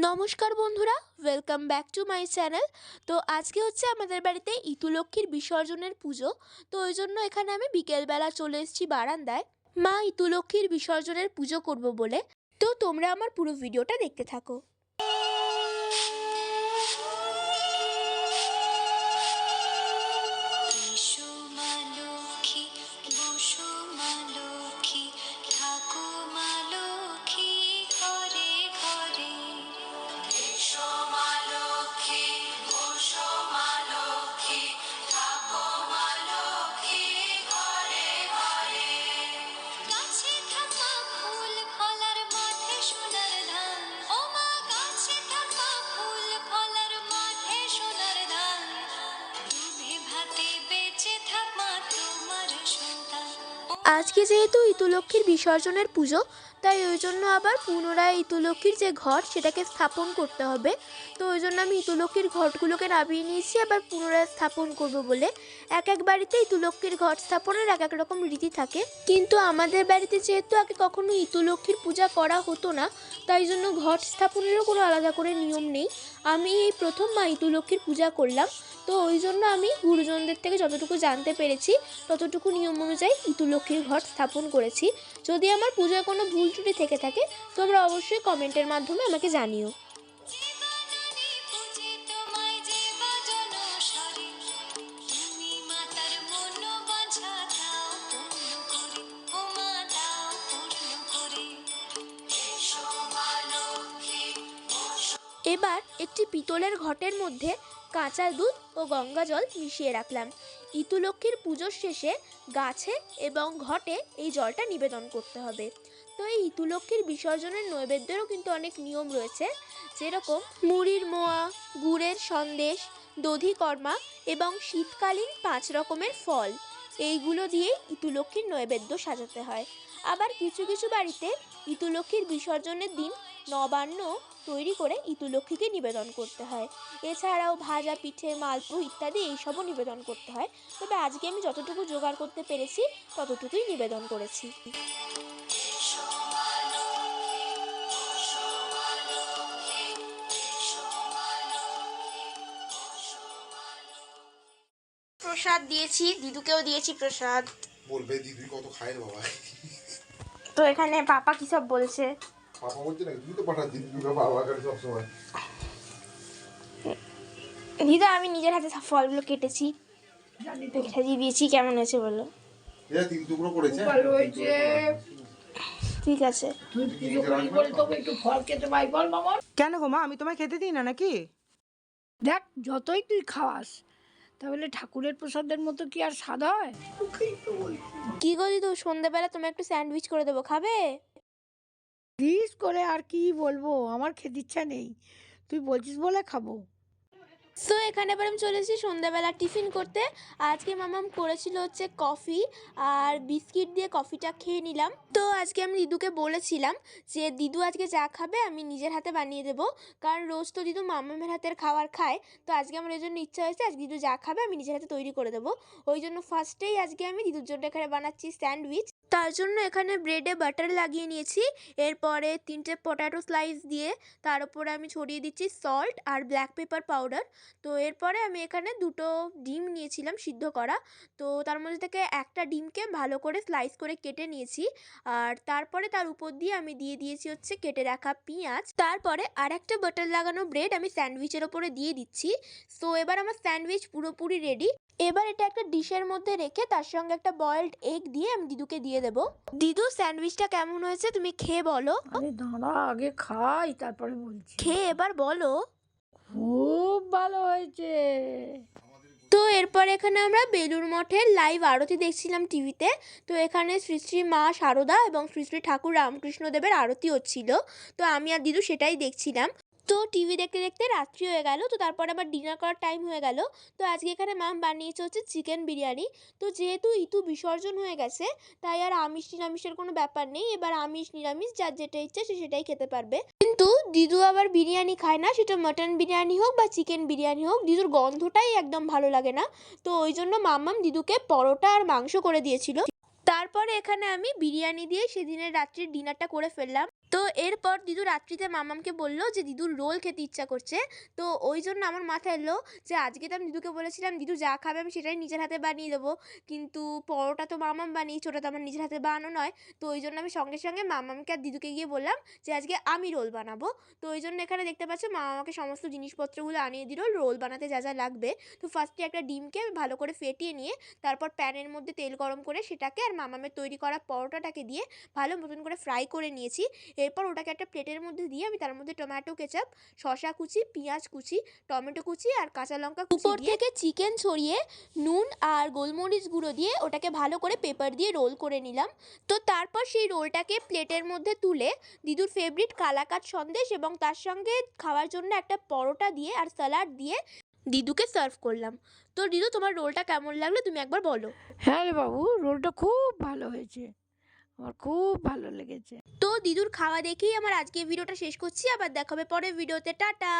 নমস্কার বন্ধুরা, welcome back to my channel. তো আজকে হচ্ছে আমাদের বাড়িতে ইতুলক্ষ্মীর বিসর্জনের পুজো। তো ওই জন্য এখানে আমি বিকেলবেলা চলে এসেছি বারান্দায় মা ইতুলক্ষ্মীর বিসর্জনের পুজো করব বলে। তো তোমরা আমার পুরো ভিডিওটা দেখতে থাকো। আজকে যেহেতু ইতুলক্ষ্মীর বিসর্জনের পুজো, তাই ওই জন্য আবার পুনরায় ইতুলক্ষ্মীর যে ঘট সেটাকে স্থাপন করতে হবে। তো ওই জন্য আমি ইতুলক্ষ্মীর ঘটগুলোকে নামিয়ে নিয়েছি আবার পুনরায় স্থাপন করব বলে। এক এক বাড়িতে ইতুলক্ষ্মীর ঘট স্থাপনের এক এক রকম রীতি থাকে, কিন্তু আমাদের বাড়িতে যেহেতু আগে কখনো ইতুলক্ষ্মীর পূজা করা হতো না, তাই জন্য ঘট স্থাপনেরও কোনো আলাদা করে নিয়ম নেই। আমি এই প্রথম মা ইতুলক্ষ্মীর পূজা করলাম, তো ওই জন্য আমি গুরুজনদের থেকে যতটুকু জানতে পেরেছি ততটুকু নিয়ম অনুযায়ী ইতুলক্ষ্মীর ঘট স্থাপন করেছি। যদি আমার পূজায় কোনো ভুল ত্রুটি থেকে থাকে তোমরা অবশ্যই কমেন্টের মাধ্যমে আমাকে জানিও। এবার একটি পিতলের ঘটের মধ্যে কাঁচা দুধ ও গঙ্গা জল মিশিয়ে রাখলাম। ইতুলক্ষ্মীর পুজোর শেষে গাছে এবং ঘটে এই জলটা নিবেদন করতে হবে। তো এই ইতুলক্ষ্মীর বিসর্জনের নৈবেদ্যেরও কিন্তু অনেক নিয়ম রয়েছে, যেরকম মুড়ির মোয়া, গুড়ের সন্দেশ, দধিকর্মা এবং শীতকালীন 5 রকমের ফল, এইগুলো দিয়ে ইতুলক্ষ্মীর নৈবেদ্য সাজাতে হয়। আবার কিছু কিছু বাড়িতে ইতুলক্ষ্মীর বিসর্জনের দিন নবান্ন তৈরি করে ইতুলক্ষ্মীকে নিবেদন করতে হয়। এছাড়াও ভাজা পিঠে, মালপো ইত্যাদি এইসবও নিবেদন করতে হয়। তবে আজকে আমি যতটুকু জোগাড় করতে পেরেছি ততটুকুই নিবেদন করেছি। প্রসাদ দিয়েছি, দিদুকেও দিয়েছি প্রসাদ। বলবে দিদি কত খায় বাবা। তো এখানে পাপা কি সব বলছে? পাপা বলছে না তুই তো পাঠা দিদি বাবা করে সব সময়। দিদা আমি নিজের হাতে ফলগুলো কেটেছি, সাজিয়ে দিয়েছি। কেমন হয়েছে বলো? এরা 3 টুকরো করেছে। ভালো হয়েছে। ঠিক আছে। তুই পুজো করি বলে তোকে একটু ফল খেতে পাই বল মামা। কেন গো মা, আমি তোমায় খেতে দিই না নাকি? দেখ যতই তুই খাওয়াস তাহলে ঠাকুরের প্রসাদের মতো কি আর স্বাদ হয়? কি গো দিদু, সন্ধ্যাবেলা তোমার একটু স্যান্ডউইচ করে দেবো, খাবে? প্লিজ করে আর কি বলবো, আমার খেতে ইচ্ছা নেই, তুই বলছিস বলে খাবো। সো এখানে এবার আমি চলে এসেছি সন্ধ্যাবেলা টিফিন করতে। আজকে মামাম করেছিল হচ্ছে কফি আর বিস্কিট দিয়ে কফিটা খেয়ে নিলাম। তো আজকে আমি দিদুকে বলেছিলাম যে দিদু আজকে যা খাবে আমি নিজের হাতে বানিয়ে দেবো, কারণ রোজ তো দিদু মামামের হাতের খাবার খায়। তো আজকে আমার এই জন্য ইচ্ছা হয়েছে আজকে দিদু যা খাবে আমি নিজের হাতে তৈরি করে দেবো। ওই জন্য ফার্স্টেই আজকে আমি দিদুর জন্য এখানে বানাচ্ছি স্যান্ডউইচ। তার জন্য এখানে ব্রেডে বাটার লাগিয়ে নিয়েছি, এরপরে 3টে পটাটো স্লাইস দিয়ে তার উপরে আমি ছড়িয়ে দিচ্ছি সল্ট আর ব্ল্যাক পেপার পাউডার। তো এরপরে আমি এখানে 2টো ডিম নিয়েছিলাম সিদ্ধ করা, তো তার মধ্যে থেকে একটা ডিমকে ভালো করে স্লাইস করে কেটে নিয়েছি। আর তারপরে তার উপর দিয়ে আমি দিয়ে দিয়েছি হচ্ছে কেটে রাখা পেঁয়াজ। তারপরে আর একটা বাটার লাগানো ব্রেড আমি স্যান্ডউইচের ওপরে দিয়ে দিচ্ছি। সো এবার আমার স্যান্ডউইচ পুরোপুরি রেডি। এবার এটা একটা ডিশের মধ্যে রেখে তার সঙ্গে একটা বয়েলড এগ দিয়ে আমি দিদুকে দিয়ে দেবো। দিদু স্যান্ডউইচটা কেমন হয়েছে তুমি খেয়ে বলো। আরে দাঁড়া আগে খাই তারপরে বলছি। খেয়ে এবার বলো। খুব ভালো হয়েছে। তো এরপর এখানে আমরা বেলুড় মঠের লাইভ আরতি দেখছিলাম টিভিতে। তো এখানে শ্রী শ্রী মা শারদা এবং শ্রী শ্রী ঠাকুর রামকৃষ্ণদেবের আরতি হচ্ছিল। তো আমি আর দিদু সেটাই দেখছিলাম। তো টিভি দেখতে দেখতে রাত্রি হয়ে গেল, তো তারপর আবার ডিনার করার টাইম হয়ে গেল। তো আজকে এখানে মাম বানিয়েছে হচ্ছে চিকেন বিরিয়ানি। তো যেহেতু ইতু বিসর্জন হয়ে গেছে তাই আর আমিষ নিরামিষের কোনো ব্যাপার নেই, এবার আমিষ নিরামিষ যার যেটা ইচ্ছে সে সেটাই খেতে পারবে। কিন্তু দিদু আবার বিরিয়ানি খায় না, সেটা মাটন বিরিয়ানি হোক বা চিকেন বিরিয়ানি হোক, দিদুর গন্ধটাই একদম ভালো লাগে না। তো ওই জন্য মাম্মাম দিদুকে পরোটা আর মাংস করে দিয়েছিল। তারপরে এখানে আমি বিরিয়ানি দিয়ে সেদিনের রাত্রির ডিনারটা করে ফেললাম। তো এরপর দিদু রাত্রিতে মামামকে বললো যে দিদুর রোল খেতে ইচ্ছা করছে। তো ওই জন্য আমার মাথায় এলো যে আজকে তো আমি দিদুকে বলেছিলাম দিদু যা খাবে আমি সেটাই নিজের হাতে বানিয়ে দেবো, কিন্তু পরোটা তো মামাম বানিয়েছে, ওটা তো আমার নিজের হাতে বানানো নয়। তো ওই জন্য আমি সঙ্গে সঙ্গে মামামকে আর দিদুকে গিয়ে বললাম যে আজকে আমি রোল বানাবো। তো ওই জন্য এখানে দেখতে পাচ্ছ মা আমাকে সমস্ত জিনিসপত্রগুলো আনিয়ে দিল রোল বানাতে যা যা লাগবে। তো ফার্স্টে একটা ডিমকে আমি ভালো করে ফেটিয়ে নিয়ে তারপর প্যানের মধ্যে তেল গরম করে সেটাকে আর মামামের তৈরি করা পরোটাটাকে দিয়ে ভালো মতন করে ফ্রাই করে নিয়েছি। এরপর ওটাকে একটা প্লেটের মধ্যে দিয়ে আমি তার মধ্যে টমেটো কেচাপ, শসা কুচি, পেঁয়াজ কুচি, টমেটো কুচি আর কাঁচা লঙ্কা কুচি উপর থেকে চিকেন ছড়িয়ে নুন আর গোলমরিচ গুঁড়ো দিয়ে ওটাকে ভালো করে পেপার দিয়ে রোল করে নিলাম। তো তারপর সেই রোলটাকে প্লেটের মধ্যে তুলে দিদুর ফেভারিট কালাকাঁদ সন্দেশ এবং তার সঙ্গে খাওয়ার জন্য একটা পরোটা দিয়ে আর স্যালাড দিয়ে দিদুকে সার্ভ করলাম। তো দিদু তোমার রোলটা কেমন লাগলো তুমি একবার বলো। হ্যাঁ রে বাবু, রোলটা খুব ভালো হয়েছে, আমার খুব ভালো লেগেছে। তো দিদুর খাওয়া দেখেই আমার আজকে ভিডিওটা শেষ করছি, আবার দেখা হবে পরের ভিডিওতে, টাটা।